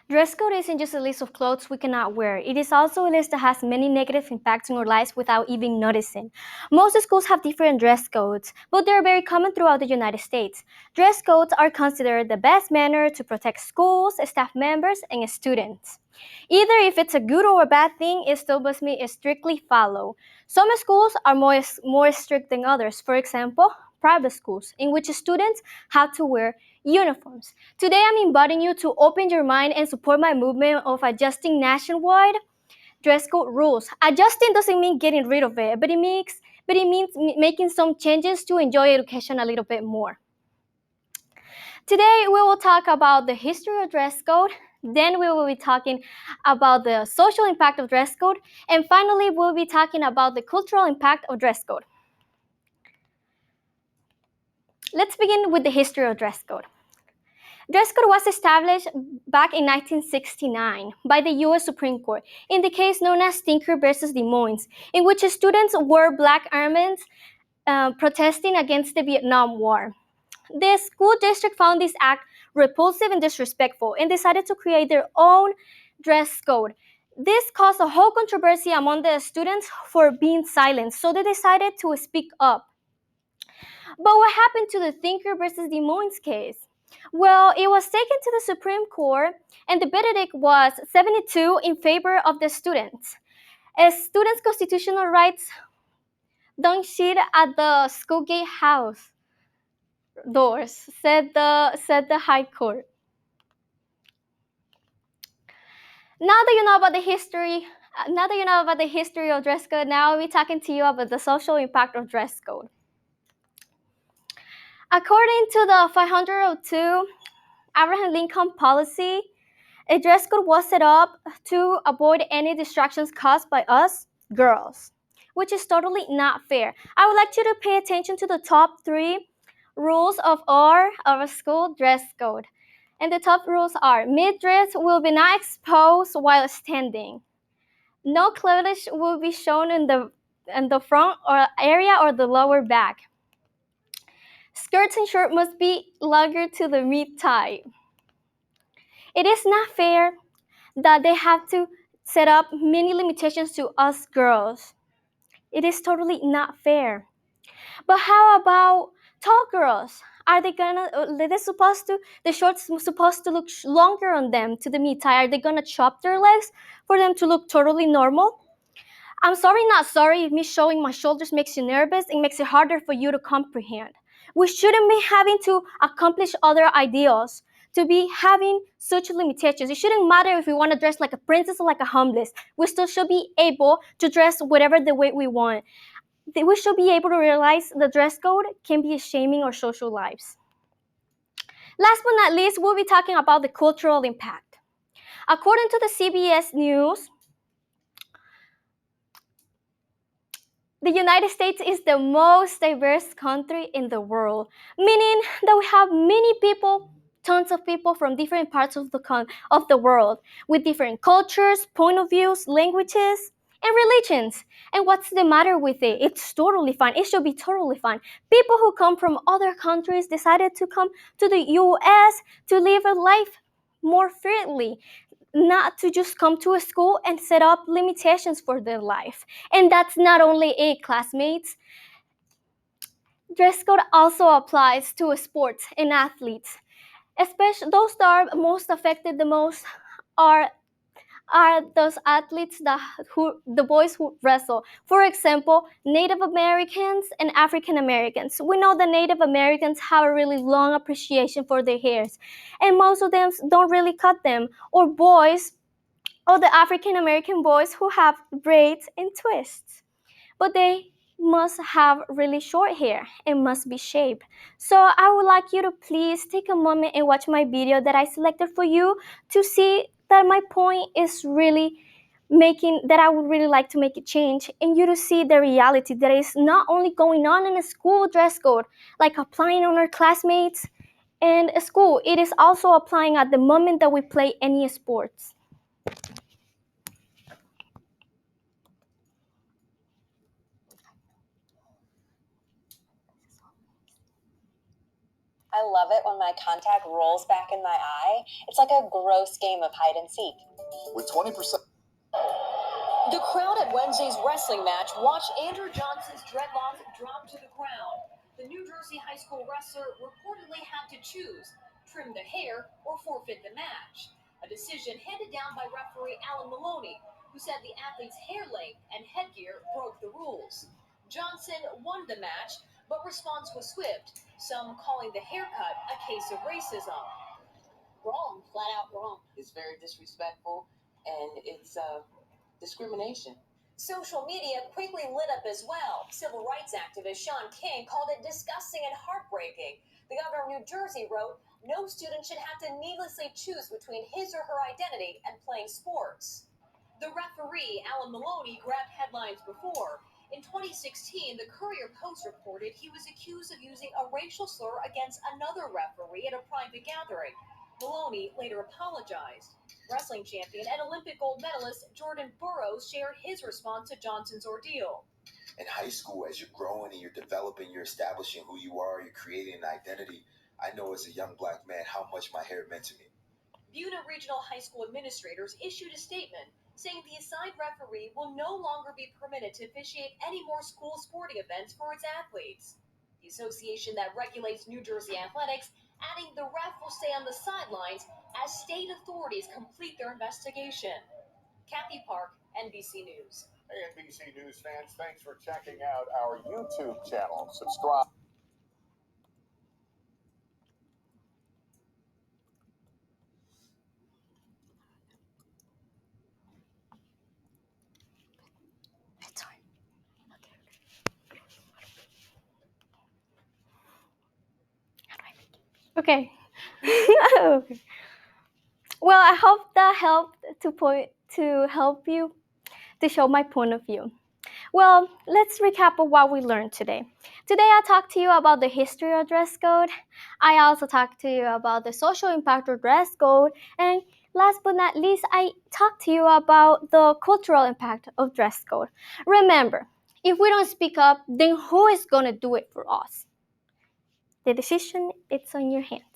Dress code isn't just a list of clothes we cannot wear. It is also a list that has many negative impacts on our lives without even noticing. Most schools have different dress codes, but they're very common throughout the United States. Dress codes are considered the best manner to protect schools, staff members, and students. Either if it's a good or a bad thing, it still must be strictly followed. Some schools are more strict than others. For example, private schools, in which students have to wear uniforms. Today, I'm inviting you to open your mind and support my movement of adjusting nationwide dress code rules. Adjusting doesn't mean getting rid of it, but it means making some changes to enjoy education a little bit more. Today, we will talk about the history of dress code. Then we will be talking about the social impact of dress code. And finally, we'll be talking about the cultural impact of dress code. Let's begin with the history of dress code. Dress code was established back in 1969 by the U.S. Supreme Court in the case known as Tinker versus Des Moines, in which students wore black garments protesting against the Vietnam War. The school district found this act repulsive and disrespectful and decided to create their own dress code. This caused a whole controversy among the students for being silent, so they decided to speak up. But what happened to the Tinker versus Des Moines case? Well, it was taken to the Supreme Court, and the verdict was 72 in favor of the students. As students' constitutional rights don't sit at the school gate house doors, said the High Court. Now that you know about the history of dress code, now I'll be talking to you about the social impact of dress code. According to the 502 Abraham Lincoln policy, a dress code was set up to avoid any distractions caused by us girls, which is totally not fair. I would like you to pay attention to the top 3 rules of our school dress code. And the top rules are: mid-dress will be not exposed while standing. No cleavage will be shown in the front or area or the lower back. Skirts and shorts must be longer to the mid-thigh. It is not fair that they have to set up many limitations to us girls. It is totally not fair. But how about tall girls? Are they gonna? They're supposed to. The shorts supposed to look longer on them to the mid thigh. Are they gonna chop their legs for them to look totally normal? I'm sorry, not sorry. If me showing my shoulders makes you nervous, it makes it harder for you to comprehend. We shouldn't be having to accomplish other ideals, to be having such limitations. It shouldn't matter if we want to dress like a princess or like a homeless. We still should be able to dress whatever the way we want. We should be able to realize the dress code can be shaming our social lives. Last but not least, we'll be talking about the cultural impact. According to the CBS News, the United States is the most diverse country in the world, meaning that we have many people, tons of people from different parts of the world with different cultures, point of views, languages, and religions. And what's the matter with it? It's totally fine. It should be totally fine. People who come from other countries decided to come to the US to live a life more freely, not to just come to a school and set up limitations for their life. And that's not only it, classmates. Dress code also applies to sports and athletes. Especially those that are most affected the most are those athletes the boys who wrestle. For example, Native Americans and African Americans. We know the Native Americans have a really long appreciation for their hairs, and most of them don't really cut them. Or the African American boys who have braids and twists, but they must have really short hair and must be shaved. So I would like you to please take a moment and watch my video that I selected for you to see that my point is really making that I would really like to make a change, and you to see the reality that is not only going on in a school dress code, like applying on our classmates and a school, it is also applying at the moment that we play any sports. I love it when my contact rolls back in my eye. It's like a gross game of hide and seek. With 20%. The crowd at Wednesday's wrestling match watched Andrew Johnson's dreadlocks drop to the ground. The New Jersey high school wrestler reportedly had to choose trim the hair or forfeit the match. A decision handed down by referee Alan Maloney, who said the athlete's hair length and headgear broke the rules. Johnson won the match, but response was swift, some calling the haircut a case of racism. Wrong, flat out wrong. It's very disrespectful, and it's discrimination. Social media quickly lit up as well. Civil rights activist Sean King called it disgusting and heartbreaking. The governor of New Jersey wrote, "No student should have to needlessly choose between his or her identity and playing sports." The referee, Alan Maloney, grabbed headlines before. In 2016, the Courier Post reported he was accused of using a racial slur against another referee at a private gathering. Maloney later apologized. Wrestling champion and Olympic gold medalist Jordan Burroughs shared his response to Johnson's ordeal. In high school, as you're growing and you're developing, you're establishing who you are, you're creating an identity. I know as a young black man how much my hair meant to me. Buena Regional High School administrators issued a statement saying the assigned referee will no longer be permitted to officiate any more school sporting events for its athletes. The association that regulates New Jersey athletics adding the ref will stay on the sidelines as state authorities complete their investigation. Kathy Park, NBC News. Hey, NBC News fans, thanks for checking out our YouTube channel. Subscribe. Okay. Okay. Well, I hope that helped to help you to show my point of view. Well, let's recap of what we learned today. Today I talked to you about the history of dress code. I also talked to you about the social impact of dress code. And last but not least, I talked to you about the cultural impact of dress code. Remember, if we don't speak up, then who is going to do it for us? The decision, it's on your hands.